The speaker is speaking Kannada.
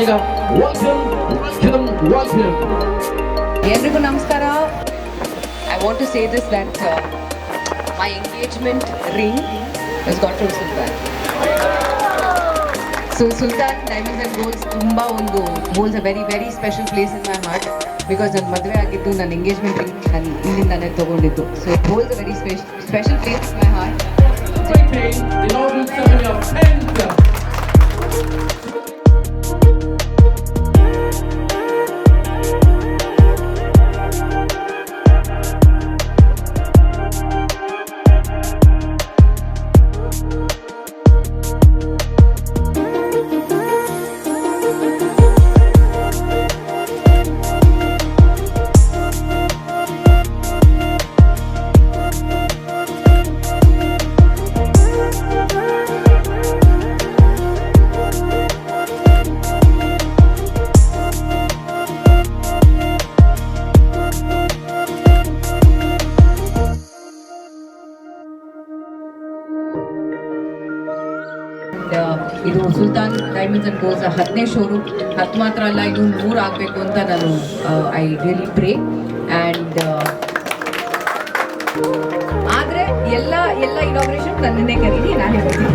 ಈಗ welcome. ಎಲ್ರಿಗೂ ನಮಸ್ಕಾರ. I want to say this that my engagement ring has gone to Sultan. So Sultan Diamonds and Golds ತುಂಬಾ ಒಂದು holds a very very special place in my heart because ನನ್ನ ಮದುವೆ ಆಗಿದ್ದು ನನ್ನ ಎಂಗೇಜ್ಮೆಂಟ್ ರಿಂಗ್ ನಾನು ಇಲ್ಲಿಂದಾನೇ ತಗೊಂಡಿದ್ದು. So it holds a very special place in my heart. The inaugural ceremony of 10th. ಇದು ಸುಲ್ತಾನ್ ಡೈಮಂಡ್ಸ್ ಅಂಡ್ ಗೋಲ್ಸ್ 10ನೇ ಶೋರೂಮ್. 10 ಮಾತ್ರ ಅಲ್ಲ, ಇದು 100 ಆಗಬೇಕು ಅಂತ ನಾನು ಐ ರಿಯಲಿ ಪ್ರೇ. ಆ್ಯಂಡ್ ಆದರೆ ಎಲ್ಲ ಇನಾಗ್ರೇಷನ್ ನನ್ನನ್ನೇ ಕರೀರಿ, ನಾನೇ ಬರ್ತೀನಿ.